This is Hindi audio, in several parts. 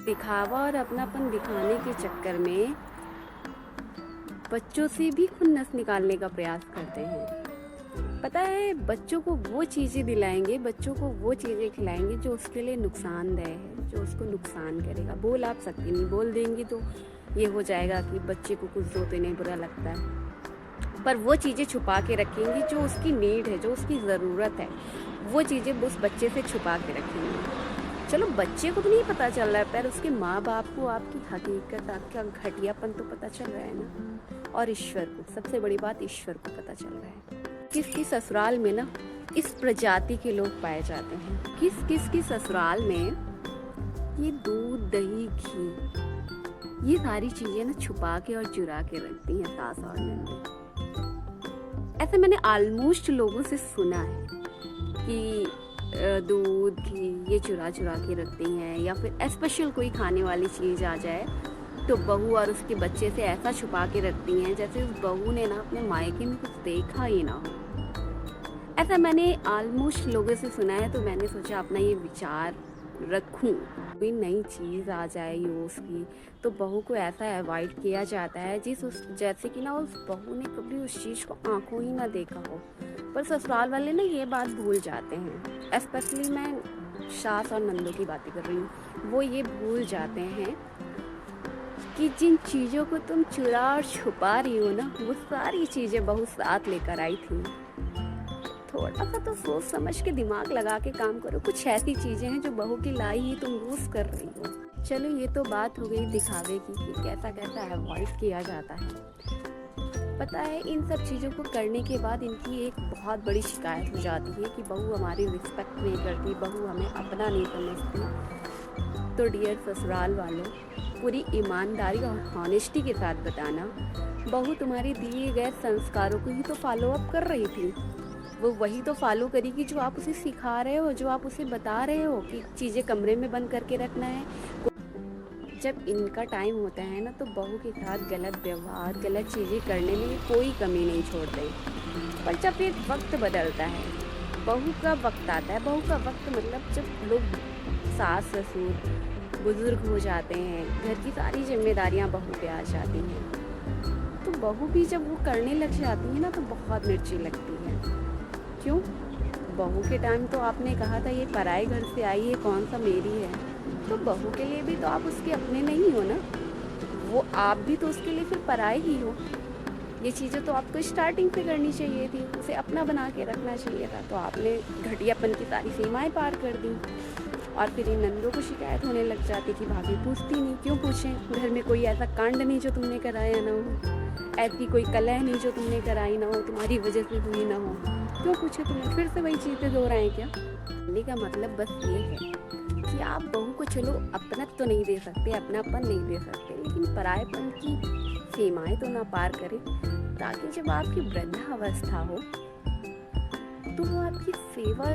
दिखावा और अपनापन दिखाने के चक्कर में बच्चों से भी खुन्नस निकालने का प्रयास करते हैं। पता है, बच्चों को वो चीज़ें दिलाएंगे, बच्चों को वो चीज़ें खिलाएंगे जो उसके लिए नुकसानदेह है, जो उसको नुकसान करेगा। बोल आप सकती नहीं, बोल देंगी तो ये हो जाएगा कि बच्चे को कुछ रोते नहीं बुरा लगता है, पर वो चीज़ें छुपा के रखेंगी जो उसकी नीड है, जो उसकी ज़रूरत है, वो चीज़ें उस बच्चे से छुपा के रखेंगी। चलो, बच्चे को तो नहीं पता चल रहा है, पर उसके माँ बाप को आपकी हकीकत, आपका घटियापन तो पता चल रहा है ना। और ईश्वर को, सबसे बड़ी बात, ईश्वर को पता चल रहा है। किस किस ससुराल में ना इस प्रजाति के लोग पाए जाते हैं, किस किस की ससुराल में ये दूध, दही, घी, ये सारी चीजें ना छुपा के और चुरा के रखती हैं सास और नंदी। ऐसे मैंने ऑलमोस्ट लोगों से सुना है कि दूध, घी ये चुरा चुरा के रखती हैं, या फिर स्पेशल कोई खाने वाली चीज़ आ जाए तो बहू और उसके बच्चे से ऐसा छुपा के रखती हैं जैसे उस बहू ने ना अपने मायके में कुछ देखा ही ना हो। ऐसा मैंने ऑलमोस्ट लोगों से सुना है, तो मैंने सोचा अपना ये विचार रखूं। कोई नई चीज़ आ जाए यूज़ की तो बहू को ऐसा अवॉइड किया जाता है जैसे कि ना उस बहू ने कभी उस चीज़ को आंखों ही ना देखा हो। पर ससुराल वाले ना ये बात भूल जाते हैं, स्पेशली मैं सास और नंदों की बातें कर रही हूँ। वो ये भूल जाते हैं कि जिन चीज़ों को तुम चुरा और छुपा रही हो ना, वो सारी चीज़ें बहू साथ लेकर आई थी। थोड़ा सा तो सोच समझ के दिमाग लगा के काम करो। कुछ ऐसी चीज़ें हैं जो बहू की लाई ही तुम यूज़ कर रही हो। चलो, ये तो बात हो गई दिखावे की कि कैसा कैसा अवॉइड किया जाता है। पता है, इन सब चीज़ों को करने के बाद इनकी एक बहुत बड़ी शिकायत हो जाती है कि बहू हमारी रिस्पेक्ट नहीं करती, बहू हमें अपना नहीं समझती। तो डियर ससुराल वालों, पूरी ईमानदारी और हॉनेस्टी के साथ बताना, बहू तुम्हारी दिए गए संस्कारों को ही तो फॉलो अप कर रही थी। वो वही तो फॉलो करेगी जो आप उसे सिखा रहे हो, जो आप उसे बता रहे हो कि चीज़ें कमरे में बंद करके रखना है। जब इनका टाइम होता है ना, तो बहू के साथ गलत व्यवहार, गलत चीज़ें करने में कोई कमी नहीं छोड़ते। पर जब एक वक्त बदलता है, बहू का वक्त आता है, बहू का वक्त मतलब जब लोग सास ससुर बुजुर्ग हो जाते हैं, घर की सारी जिम्मेदारियां बहू पे आ जाती हैं, तो बहू भी जब वो करने लग जाती है ना, तो बहुत मिर्ची लगती है। क्यों? बहू के टाइम तो आपने कहा था ये पराए घर से आई है, कौन सा मेरी है। तो बहू के लिए भी तो आप उसके अपने नहीं हो ना, वो आप भी तो उसके लिए फिर पराए ही हो। ये चीज़ें तो आपको स्टार्टिंग से करनी चाहिए थी, उसे अपना बना के रखना चाहिए था। तो आपने घटियापन की सारी सीमाएं पार कर दी। और फिर इन नंदों को शिकायत होने लग जाती कि भाभी पूछती नहीं। क्यों पूछें? घर में कोई ऐसा कांड नहीं जो तुमने कराया ना हो, ऐसी कोई कलह नहीं जो तुमने कराई ना हो, तुम्हारी वजह से हुई ना हो। क्यों पूछे तुम्हें? फिर से वही चीज़ें दोहराएं क्या? कहने का मतलब बस ये है कि आप बहू को चलो अपना तो नहीं दे सकते, अपनापन नहीं दे सकते, लेकिन परायेपन की सीमाएं तो ना पार करें, ताकि जब आपकी वृद्धावस्था हो तो वो आपकी सेवा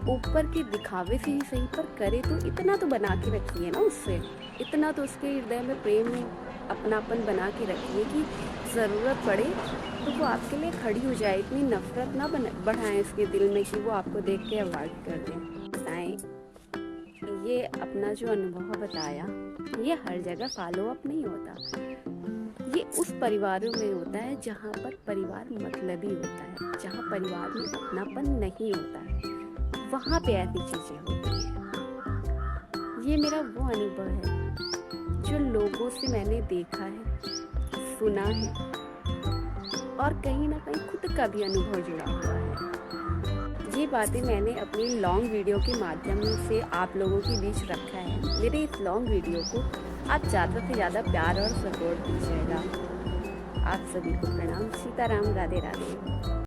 ऊपर के दिखावे से ही सही पर करे, तो इतना तो बना के रखिए ना उससे, इतना तो उसके हृदय में प्रेम, अपनापन बना के रखिए कि ज़रूरत पड़े तो वो आपके लिए खड़ी हो जाए। इतनी नफरत ना बढ़ाएं उसके दिल में कि वो आपको देख के अवॉइड कर दें। बताएं, ये अपना जो अनुभव बताया, ये हर जगह फॉलो अप नहीं होता। ये उस परिवारों में होता है जहाँ पर परिवार मतलबी होता है, जहाँ परिवार में अपनापन नहीं होता है, वहाँ पे ऐसी चीज़ें होती हैं। ये मेरा वो अनुभव है जो लोगों से मैंने देखा है, सुना है, और कहीं ना कहीं खुद का भी अनुभव जुड़ा हुआ है। ये बातें मैंने अपनी लॉन्ग वीडियो के माध्यम से आप लोगों के बीच रखा है। मेरे इस लॉन्ग वीडियो को आप ज़्यादा से ज़्यादा प्यार और सपोर्ट दीजिएगा। आप सभी को प्रणाम। सीताराम, राधे राधे।